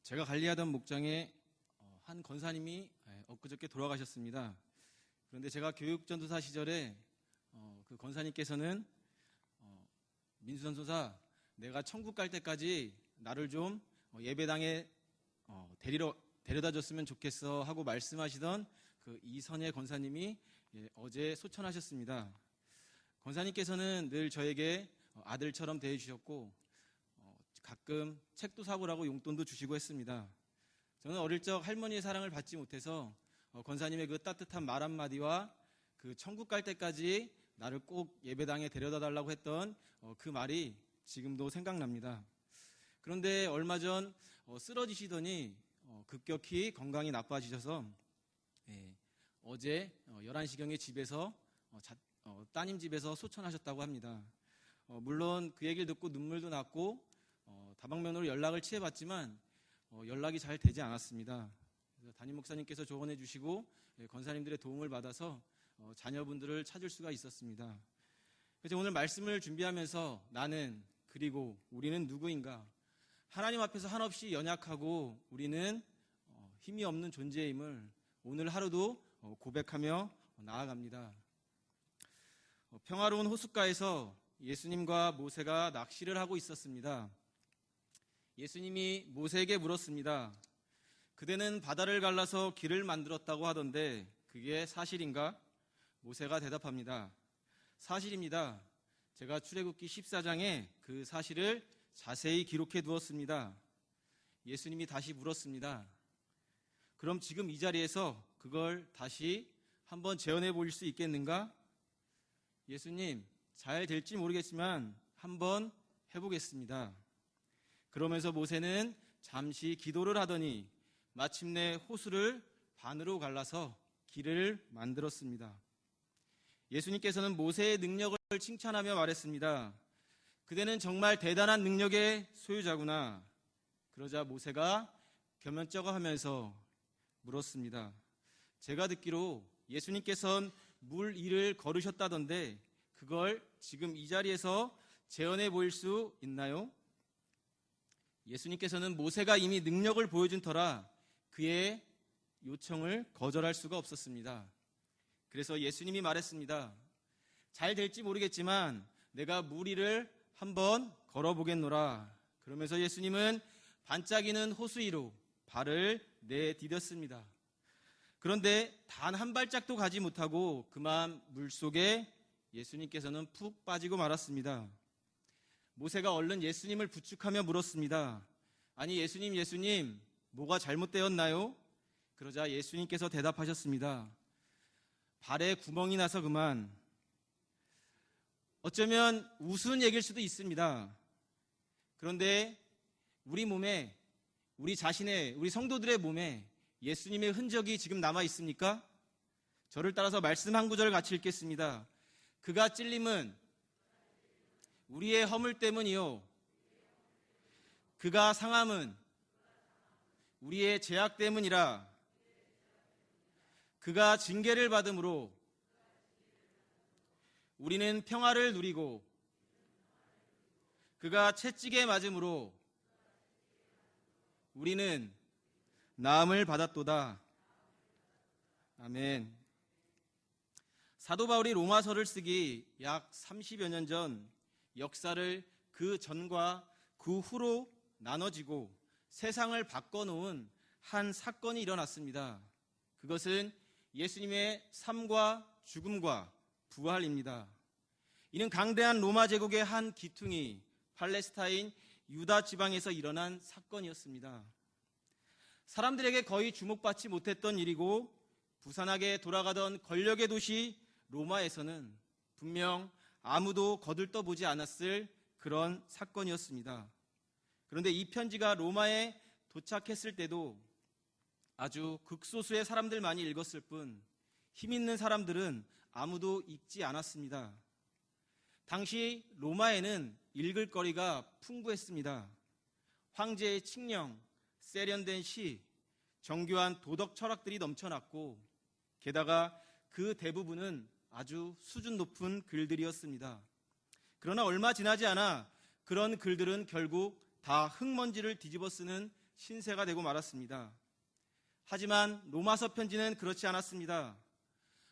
제가 관리하던 목장에 한 권사님이 엊그저께 돌아가셨습니다. 그런데 제가 교육전도사 시절에 그 권사님께서는 민수전도사, 내가 천국 갈 때까지 나를 좀 예배당에 데려다 줬으면 좋겠어 하고 말씀하시던 그 이선혜 권사님이 어제 소천하셨습니다. 권사님께서는 늘 저에게 아들처럼 대해주셨고 가끔 책도 사보라고 용돈도 주시고 했습니다. 저는 어릴 적 할머니의 사랑을 받지 못해서 권사님의 그 따뜻한 말 한마디와 그 천국 갈 때까지 나를 꼭 예배당에 데려다 달라고 했던 그 말이 지금도 생각납니다. 그런데 얼마 전 쓰러지시더니 급격히 건강이 나빠지셔서 어제 11시경에 집에서 따님 집에서 소천하셨다고 합니다. 물론 그 얘기를 듣고 눈물도 났고 다방면으로 연락을 취해봤지만 연락이 잘 되지 않았습니다. 그래서 담임 목사님께서 조언해 주시고 권사님들의 도움을 받아서 자녀분들을 찾을 수가 있었습니다. 그래서 오늘 말씀을 준비하면서 나는 그리고 우리는 누구인가? 하나님 앞에서 한없이 연약하고 우리는 힘이 없는 존재임을 오늘 하루도 고백하며 나아갑니다. 평화로운 호숫가에서 예수님과 모세가 낚시를 하고 있었습니다. 예수님이 모세에게 물었습니다. 그대는 바다를 갈라서 길을 만들었다고 하던데 그게 사실인가? 모세가 대답합니다. 사실입니다. 제가 출애굽기 14장에 그 사실을 자세히 기록해 두었습니다. 예수님이 다시 물었습니다. 그럼 지금 이 자리에서 그걸 다시 한번 재현해 볼 수 있겠는가? 예수님, 잘 될지 모르겠지만 한번 해보겠습니다. 그러면서 모세는 잠시 기도를 하더니 마침내 호수를 반으로 갈라서 길을 만들었습니다. 예수님께서는 모세의 능력을 칭찬하며 말했습니다. 그대는 정말 대단한 능력의 소유자구나. 그러자 모세가 겸연쩍어하면서 물었습니다. 제가 듣기로 예수님께서는 물 위를 걸으셨다던데 그걸 지금 이 자리에서 재현해 보일 수 있나요? 예수님께서는 모세가 이미 능력을 보여준 터라 그의 요청을 거절할 수가 없었습니다. 그래서 예수님이 말했습니다. 잘 될지 모르겠지만 내가 물 위를 한번 걸어보겠노라. 그러면서 예수님은 반짝이는 호수 위로 발을 내디뎠습니다. 그런데 단 한 발짝도 가지 못하고 그만 물속에 예수님께서는 푹 빠지고 말았습니다. 모세가 얼른 예수님을 부축하며 물었습니다. 아니 예수님 뭐가 잘못되었나요? 그러자 예수님께서 대답하셨습니다. 발에 구멍이 나서 그만. 어쩌면 우스운 얘기일 수도 있습니다. 그런데 우리 몸에 우리 성도들의 몸에 예수님의 흔적이 지금 남아 있습니까? 저를 따라서 말씀 한 구절 같이 읽겠습니다. 그가 찔림은 우리의 허물 때문이요 그가 상함은 우리의 죄악 때문이라. 그가 징계를 받음으로 우리는 평화를 누리고 그가 채찍에 맞음으로 우리는 나음을 받았도다. 아멘. 사도 바울이 로마서를 쓰기 약 30여 년 전 역사를 그 전과 그 후로 나눠지고 세상을 바꿔놓은 한 사건이 일어났습니다. 그것은 예수님의 삶과 죽음과 부활입니다. 이는 강대한 로마 제국의 한 기퉁이 팔레스타인 유다 지방에서 일어난 사건이었습니다. 사람들에게 거의 주목받지 못했던 일이고 부산하게 돌아가던 권력의 도시 로마에서는 분명 아무도 거들떠보지 않았을 그런 사건이었습니다. 그런데 이 편지가 로마에 도착했을 때도 아주 극소수의 사람들만이 읽었을 뿐 힘 있는 사람들은 아무도 읽지 않았습니다. 당시 로마에는 읽을 거리가 풍부했습니다. 황제의 칙령, 세련된 시, 정교한 도덕 철학들이 넘쳐났고 게다가 그 대부분은 아주 수준 높은 글들이었습니다. 그러나 얼마 지나지 않아 그런 글들은 결국 다 흙먼지를 뒤집어 쓰는 신세가 되고 말았습니다. 하지만 로마서 편지는 그렇지 않았습니다.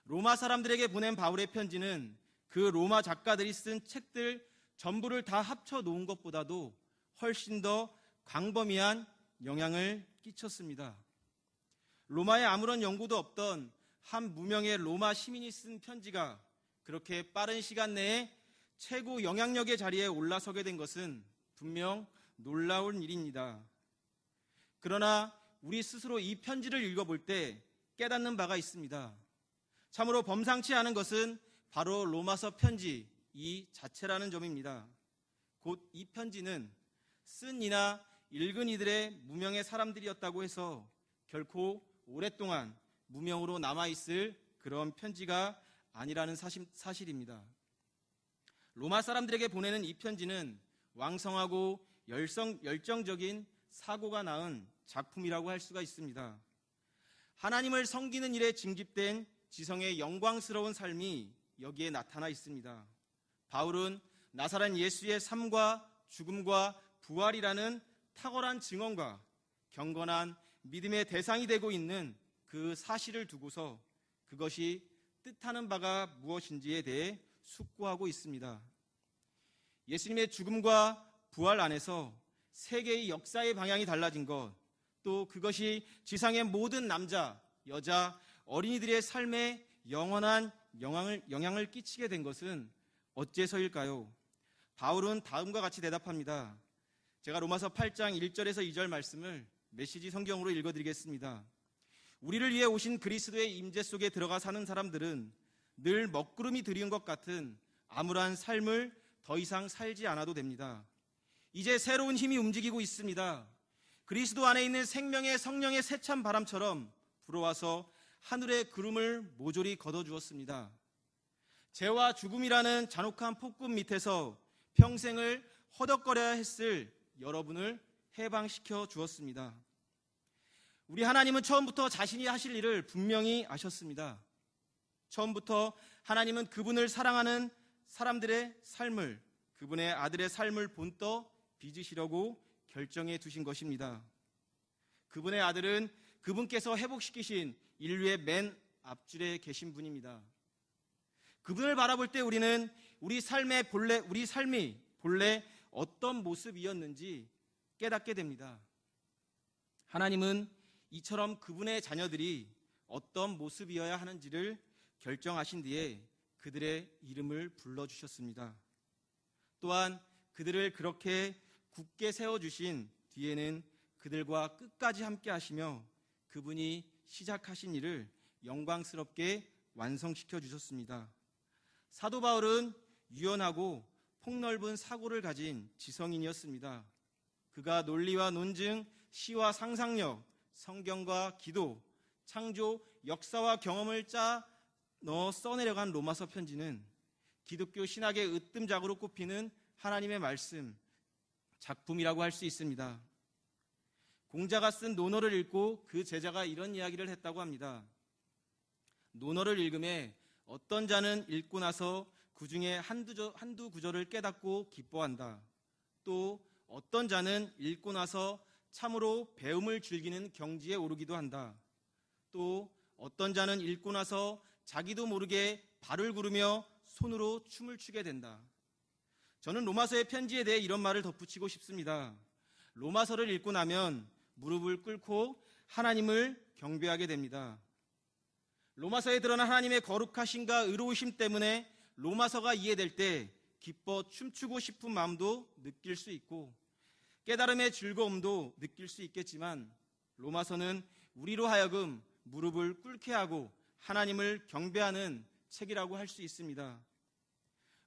로마 사람들에게 보낸 바울의 편지는 그 로마 작가들이 쓴 책들 전부를 다 합쳐 놓은 것보다도 훨씬 더 광범위한 영향을 끼쳤습니다. 로마에 아무런 연고도 없던 한 무명의 로마 시민이 쓴 편지가 그렇게 빠른 시간 내에 최고 영향력의 자리에 올라서게 된 것은 분명 놀라운 일입니다. 그러나 우리 스스로 이 편지를 읽어볼 때 깨닫는 바가 있습니다. 참으로 범상치 않은 것은 바로 로마서 편지 이 자체라는 점입니다. 곧 이 편지는 쓴 이나 읽은 이들의 무명의 사람들이었다고 해서 결코 오랫동안 무명으로 남아있을 그런 편지가 아니라는 사실입니다. 로마 사람들에게 보내는 이 편지는 왕성하고 열정적인 사고가 낳은 작품이라고 할 수가 있습니다. 하나님을 섬기는 일에 징집된 지성의 영광스러운 삶이 여기에 나타나 있습니다. 바울은 나사렛 예수의 삶과 죽음과 부활이라는 탁월한 증언과 경건한 믿음의 대상이 되고 있는 그 사실을 두고서 그것이 뜻하는 바가 무엇인지에 대해 숙고하고 있습니다. 예수님의 죽음과 부활 안에서 세계의 역사의 방향이 달라진 것, 또 그것이 지상의 모든 남자, 여자, 어린이들의 삶에 영원한 영향을 끼치게 된 것은 어째서일까요? 바울은 다음과 같이 대답합니다. 제가 로마서 8장 1절에서 2절 말씀을 메시지 성경으로 읽어드리겠습니다. 우리를 위해 오신 그리스도의 임재 속에 들어가 사는 사람들은 늘 먹구름이 드리운 것 같은 암울한 삶을 더 이상 살지 않아도 됩니다. 이제 새로운 힘이 움직이고 있습니다. 그리스도 안에 있는 생명의 성령의 세찬 바람처럼 불어와서 하늘의 구름을 모조리 걷어주었습니다. 죄와 죽음이라는 잔혹한 폭군 밑에서 평생을 허덕거려야 했을 여러분을 해방시켜 주었습니다. 우리 하나님은 처음부터 자신이 하실 일을 분명히 아셨습니다. 처음부터 하나님은 그분을 사랑하는 사람들의 삶을, 그분의 아들의 삶을 본떠 빚으시려고 결정해 두신 것입니다. 그분의 아들은 그분께서 회복시키신 인류의 맨 앞줄에 계신 분입니다. 그분을 바라볼 때 우리는 우리 삶이 본래 어떤 모습이었는지 깨닫게 됩니다. 하나님은 이처럼 그분의 자녀들이 어떤 모습이어야 하는지를 결정하신 뒤에 그들의 이름을 불러주셨습니다. 또한 그들을 그렇게 굳게 세워주신 뒤에는 그들과 끝까지 함께 하시며 그분이 시작하신 일을 영광스럽게 완성시켜 주셨습니다. 사도 바울은 유연하고 폭넓은 사고를 가진 지성인이었습니다. 그가 논리와 논증, 시와 상상력, 성경과 기도, 창조, 역사와 경험을 짜 넣어 써내려간 로마서 편지는 기독교 신학의 으뜸작으로 꼽히는 하나님의 말씀, 작품이라고 할 수 있습니다. 공자가 쓴 논어를 읽고 그 제자가 이런 이야기를 했다고 합니다. 논어를 읽음에 어떤 자는 읽고 나서 그 중에 한두 구절을 깨닫고 기뻐한다. 또 어떤 자는 읽고 나서 참으로 배움을 즐기는 경지에 오르기도 한다. 또 어떤 자는 읽고 나서 자기도 모르게 발을 구르며 손으로 춤을 추게 된다. 저는 로마서의 편지에 대해 이런 말을 덧붙이고 싶습니다. 로마서를 읽고 나면 무릎을 꿇고 하나님을 경배하게 됩니다. 로마서에 드러난 하나님의 거룩하심과 의로우심 때문에 로마서가 이해될 때 기뻐 춤추고 싶은 마음도 느낄 수 있고 깨달음의 즐거움도 느낄 수 있겠지만 로마서는 우리로 하여금 무릎을 꿇게 하고 하나님을 경배하는 책이라고 할 수 있습니다.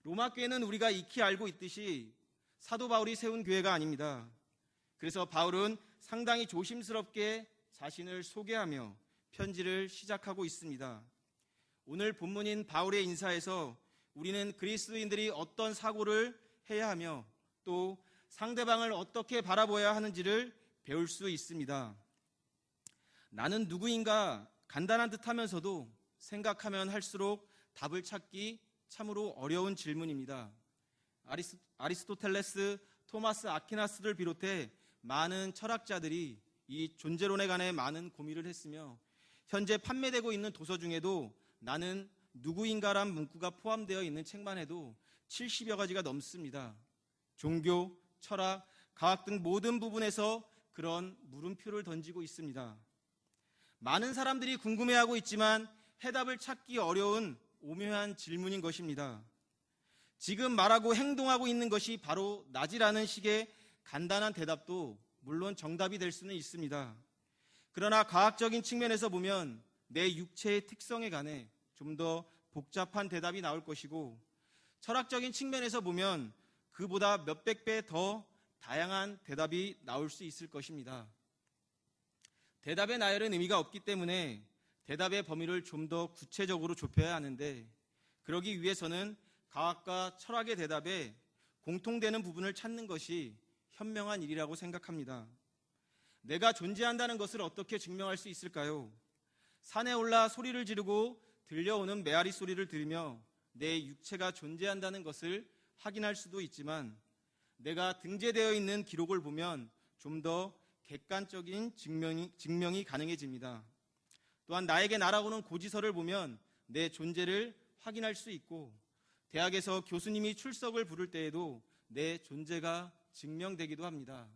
로마 교회는 우리가 익히 알고 있듯이 사도 바울이 세운 교회가 아닙니다. 그래서 바울은 상당히 조심스럽게 자신을 소개하며 편지를 시작하고 있습니다. 오늘 본문인 바울의 인사에서 우리는 그리스도인들이 어떤 사고를 해야 하며 또 상대방을 어떻게 바라보아야 하는지를 배울 수 있습니다. 나는 누구인가 간단한 듯하면서도 생각하면 할수록 답을 찾기 참으로 어려운 질문입니다. 아리스토텔레스, 토마스 아퀴나스를 비롯해 많은 철학자들이 이 존재론에 관해 많은 고민을 했으며 현재 판매되고 있는 도서 중에도 나는 누구인가란 문구가 포함되어 있는 책만 해도 70여 가지가 넘습니다. 종교, 철학, 과학 등 모든 부분에서 그런 물음표를 던지고 있습니다. 많은 사람들이 궁금해하고 있지만 해답을 찾기 어려운 오묘한 질문인 것입니다. 지금 말하고 행동하고 있는 것이 바로 나지라는 식의 간단한 대답도 물론 정답이 될 수는 있습니다. 그러나 과학적인 측면에서 보면 내 육체의 특성에 관해 좀 더 복잡한 대답이 나올 것이고, 철학적인 측면에서 보면 그보다 몇백 배 더 다양한 대답이 나올 수 있을 것입니다. 대답의 나열은 의미가 없기 때문에 대답의 범위를 좀 더 구체적으로 좁혀야 하는데, 그러기 위해서는 과학과 철학의 대답에 공통되는 부분을 찾는 것이 현명한 일이라고 생각합니다. 내가 존재한다는 것을 어떻게 증명할 수 있을까요? 산에 올라 소리를 지르고 들려오는 메아리 소리를 들으며 내 육체가 존재한다는 것을 확인할 수도 있지만, 내가 등재되어 있는 기록을 보면 좀 더 객관적인 증명이 가능해집니다. 또한 나에게 날아오는 고지서를 보면 내 존재를 확인할 수 있고, 대학에서 교수님이 출석을 부를 때에도 내 존재가 증명되기도 합니다.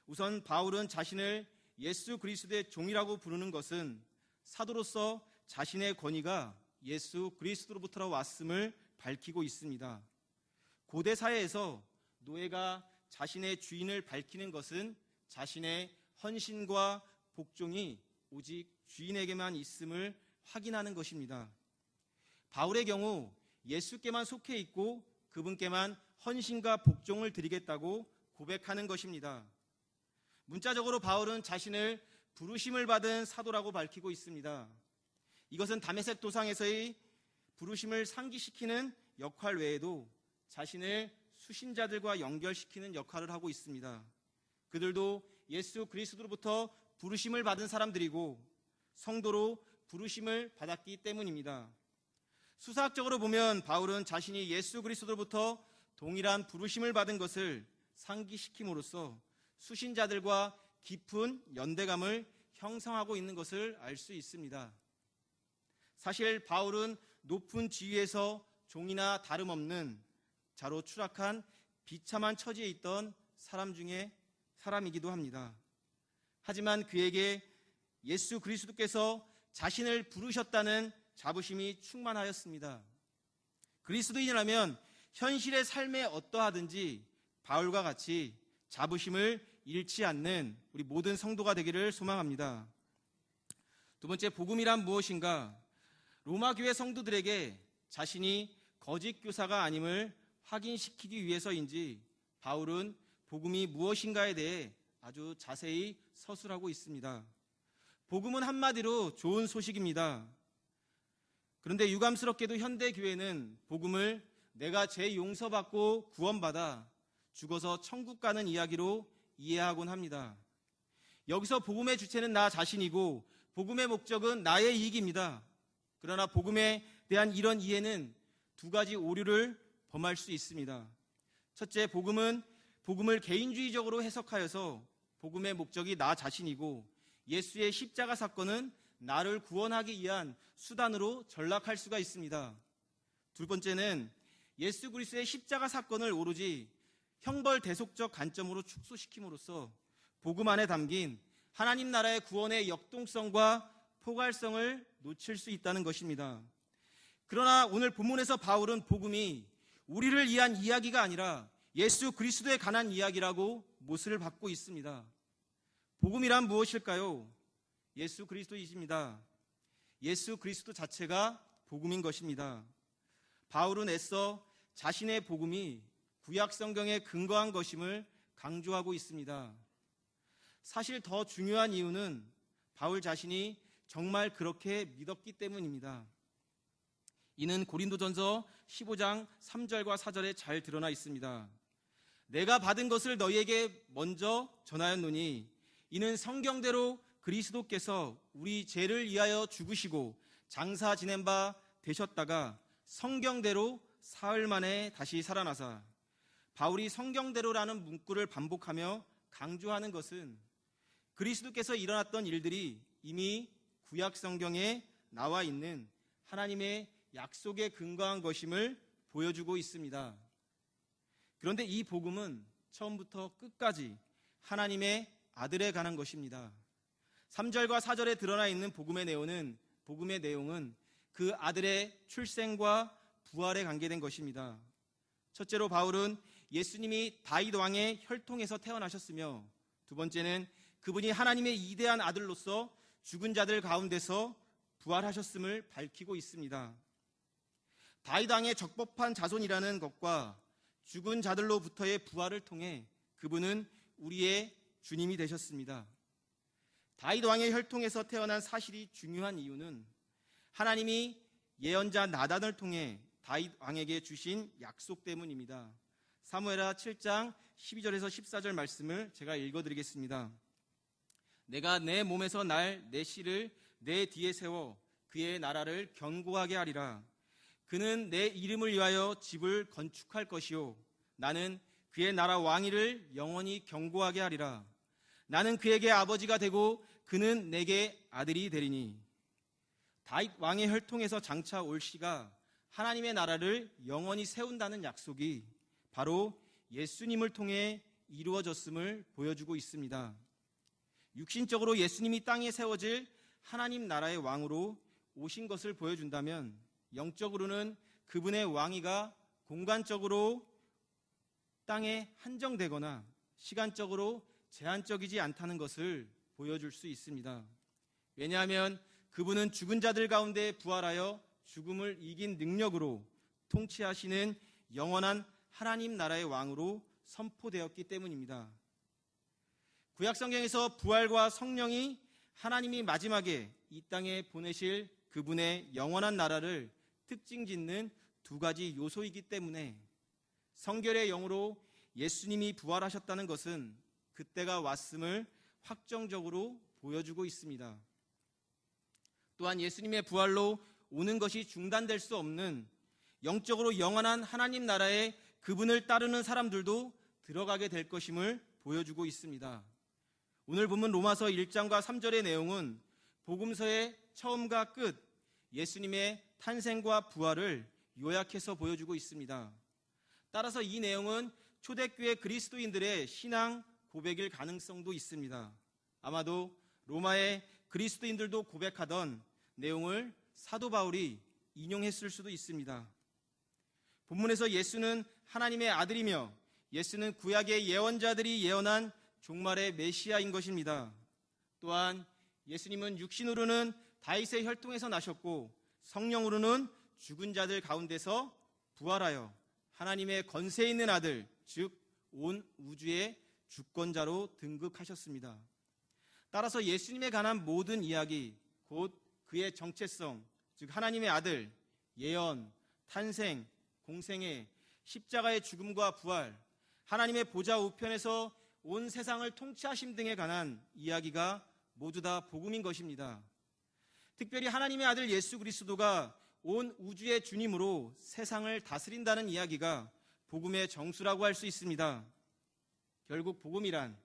우선 바울은 자신을 예수 그리스도의 종이라고 부르는 것은 사도로서 자신의 권위가 예수 그리스도로부터 왔음을 밝히고 있습니다. 고대 사회에서 노예가 자신의 주인을 밝히는 것은 자신의 헌신과 복종이 오직 주인에게만 있음을 확인하는 것입니다. 바울의 경우 예수께만 속해 있고 그분께만 헌신과 복종을 드리겠다고 고백하는 것입니다. 문자적으로 바울은 자신을 부르심을 받은 사도라고 밝히고 있습니다. 이것은 다메섹 도상에서의 부르심을 상기시키는 역할 외에도 자신을 수신자들과 연결시키는 역할을 하고 있습니다. 그들도 예수 그리스도로부터 부르심을 받은 사람들이고 성도로 부르심을 받았기 때문입니다. 수사학적으로 보면 바울은 자신이 예수 그리스도로부터 동일한 부르심을 받은 것을 상기시킴으로써 수신자들과 깊은 연대감을 형성하고 있는 것을 알 수 있습니다. 사실 바울은 높은 지위에서 종이나 다름없는 자로 추락한 비참한 처지에 있던 사람 중에 사람이기도 합니다. 하지만 그에게 예수 그리스도께서 자신을 부르셨다는 자부심이 충만하였습니다. 그리스도인이라면 현실의 삶에 어떠하든지 바울과 같이 자부심을 잃지 않는 우리 모든 성도가 되기를 소망합니다. 두 번째, 복음이란 무엇인가? 로마 교회 성도들에게 자신이 거짓 교사가 아님을 확인시키기 위해서인지 바울은 복음이 무엇인가에 대해 아주 자세히 서술하고 있습니다. 복음은 한마디로 좋은 소식입니다. 그런데 유감스럽게도 현대 교회는 복음을 내가 죄 용서받고 구원받아 죽어서 천국 가는 이야기로 이해하곤 합니다. 여기서 복음의 주체는 나 자신이고 복음의 목적은 나의 이익입니다. 그러나 복음에 대한 이런 이해는 두 가지 오류를 범할 수 있습니다. 첫째, 복음을 개인주의적으로 해석하여서 복음의 목적이 나 자신이고 예수의 십자가 사건은 나를 구원하기 위한 수단으로 전락할 수가 있습니다. 두 번째는 예수 그리스도의 십자가 사건을 오로지 형벌 대속적 관점으로 축소시킴으로써 복음 안에 담긴 하나님 나라의 구원의 역동성과 포괄성을 놓칠 수 있다는 것입니다. 그러나 오늘 본문에서 바울은 복음이 우리를 위한 이야기가 아니라 예수 그리스도에 관한 이야기라고 못을 받고 있습니다. 복음이란 무엇일까요? 예수 그리스도이십니다. 예수 그리스도 자체가 복음인 것입니다. 바울은 애써 자신의 복음이 구약 성경에 근거한 것임을 강조하고 있습니다. 사실 더 중요한 이유는 바울 자신이 정말 그렇게 믿었기 때문입니다. 이는 고린도전서 15장 3절과 4절에 잘 드러나 있습니다. 내가 받은 것을 너희에게 먼저 전하였노니 이는 성경대로 그리스도께서 우리 죄를 위하여 죽으시고 장사 지낸 바 되셨다가 성경대로 사흘 만에 다시 살아나사. 바울이 성경대로라는 문구를 반복하며 강조하는 것은 그리스도께서 일어났던 일들이 이미 구약 성경에 나와 있는 하나님의 약속에 근거한 것임을 보여주고 있습니다. 그런데 이 복음은 처음부터 끝까지 하나님의 아들에 관한 것입니다. 3절과 4절에 드러나 있는 복음의 내용은 그 아들의 출생과 부활에 관계된 것입니다. 첫째로 바울은 예수님이 다윗 왕의 혈통에서 태어나셨으며, 두 번째는 그분이 하나님의 이대한 아들로서 죽은 자들 가운데서 부활하셨음을 밝히고 있습니다. 다윗 왕의 적법한 자손이라는 것과 죽은 자들로부터의 부활을 통해 그분은 우리의 주님이 되셨습니다. 다윗 왕의 혈통에서 태어난 사실이 중요한 이유는 하나님이 예언자 나단을 통해 다윗 왕에게 주신 약속 때문입니다. 사무엘하 7장 12절에서 14절 말씀을 제가 읽어드리겠습니다. 내가 내 몸에서 날 내 씨를 내 뒤에 세워 그의 나라를 견고하게 하리라. 그는 내 이름을 위하여 집을 건축할 것이요 나는 그의 나라 왕위를 영원히 견고하게 하리라. 나는 그에게 아버지가 되고 그는 내게 아들이 되리니. 다윗 왕의 혈통에서 장차 올 씨가 하나님의 나라를 영원히 세운다는 약속이 바로 예수님을 통해 이루어졌음을 보여주고 있습니다. 육신적으로 예수님이 땅에 세워질 하나님 나라의 왕으로 오신 것을 보여준다면, 영적으로는 그분의 왕위가 공간적으로 땅에 한정되거나 시간적으로 제한적이지 않다는 것을 보여줄 수 있습니다. 왜냐하면 그분은 죽은 자들 가운데 부활하여 죽음을 이긴 능력으로 통치하시는 영원한 하나님 나라의 왕으로 선포되었기 때문입니다. 구약 성경에서 부활과 성령이 하나님이 마지막에 이 땅에 보내실 그분의 영원한 나라를 특징 짓는 두 가지 요소이기 때문에 성결의 영으로 예수님이 부활하셨다는 것은 그때가 왔음을 확정적으로 보여주고 있습니다. 또한 예수님의 부활로 오는 것이 중단될 수 없는 영적으로 영원한 하나님 나라에 그분을 따르는 사람들도 들어가게 될 것임을 보여주고 있습니다. 오늘 본문 로마서 1장과 3절의 내용은 복음서의 처음과 끝, 예수님의 탄생과 부활을 요약해서 보여주고 있습니다. 따라서 이 내용은 초대교회 그리스도인들의 신앙 고백일 가능성도 있습니다. 아마도 로마의 그리스도인들도 고백하던 내용을 사도 바울이 인용했을 수도 있습니다. 본문에서 예수는 하나님의 아들이며 예수는 구약의 예언자들이 예언한 종말의 메시아인 것입니다. 또한 예수님은 육신으로는 다윗의 혈통에서 나셨고 성령으로는 죽은 자들 가운데서 부활하여 하나님의 권세 있는 아들, 즉 온 우주의 주권자로 등극하셨습니다. 따라서 예수님에 관한 모든 이야기, 곧 그의 정체성, 즉 하나님의 아들, 예언, 탄생, 공생애, 십자가의 죽음과 부활, 하나님의 보좌 우편에서 온 세상을 통치하심 등에 관한 이야기가 모두 다 복음인 것입니다. 특별히 하나님의 아들 예수 그리스도가 온 우주의 주님으로 세상을 다스린다는 이야기가 복음의 정수라고 할 수 있습니다. 결국 복음이란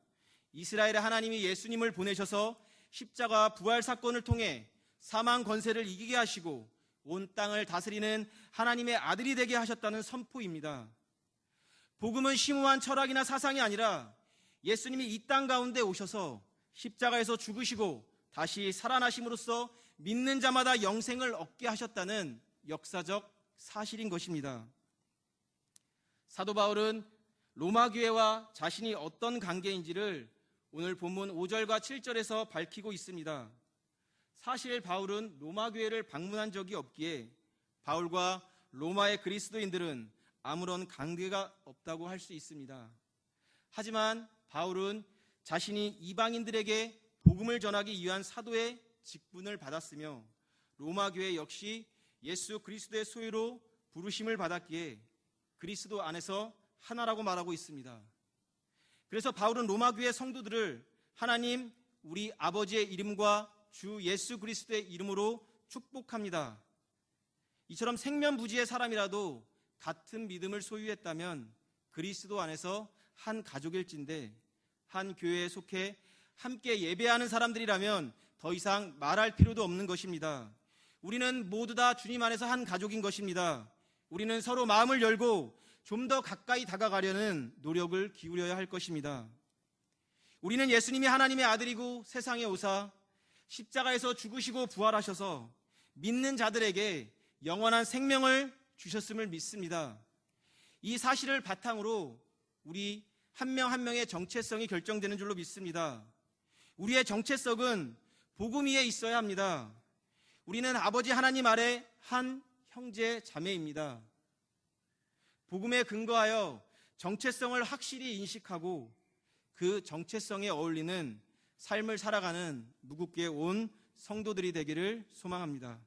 이스라엘의 하나님이 예수님을 보내셔서 십자가 부활 사건을 통해 사망 권세를 이기게 하시고 온 땅을 다스리는 하나님의 아들이 되게 하셨다는 선포입니다. 복음은 심오한 철학이나 사상이 아니라 예수님이 이 땅 가운데 오셔서 십자가에서 죽으시고 다시 살아나심으로써 믿는 자마다 영생을 얻게 하셨다는 역사적 사실인 것입니다. 사도 바울은 로마 교회와 자신이 어떤 관계인지를 오늘 본문 5절과 7절에서 밝히고 있습니다. 사실 바울은 로마 교회를 방문한 적이 없기에 바울과 로마의 그리스도인들은 아무런 관계가 없다고 할 수 있습니다. 하지만 바울은 자신이 이방인들에게 복음을 전하기 위한 사도의 직분을 받았으며 로마 교회 역시 예수 그리스도의 소유로 부르심을 받았기에 그리스도 안에서 하나라고 말하고 있습니다. 그래서 바울은 로마 교회 성도들을 하나님 우리 아버지의 이름과 주 예수 그리스도의 이름으로 축복합니다. 이처럼 생면부지의 사람이라도 같은 믿음을 소유했다면 그리스도 안에서 한 가족일진데 한 교회에 속해 함께 예배하는 사람들이라면 더 이상 말할 필요도 없는 것입니다. 우리는 모두 다 주님 안에서 한 가족인 것입니다. 우리는 서로 마음을 열고 좀 더 가까이 다가가려는 노력을 기울여야 할 것입니다. 우리는 예수님이 하나님의 아들이고 세상에 오사 십자가에서 죽으시고 부활하셔서 믿는 자들에게 영원한 생명을 주셨음을 믿습니다. 이 사실을 바탕으로 우리 한 명 한 명의 정체성이 결정되는 줄로 믿습니다. 우리의 정체성은 복음 위에 있어야 합니다. 우리는 아버지 하나님 아래 한 형제 자매입니다. 복음에 근거하여 정체성을 확실히 인식하고 그 정체성에 어울리는 삶을 살아가는 무국계 온 성도들이 되기를 소망합니다.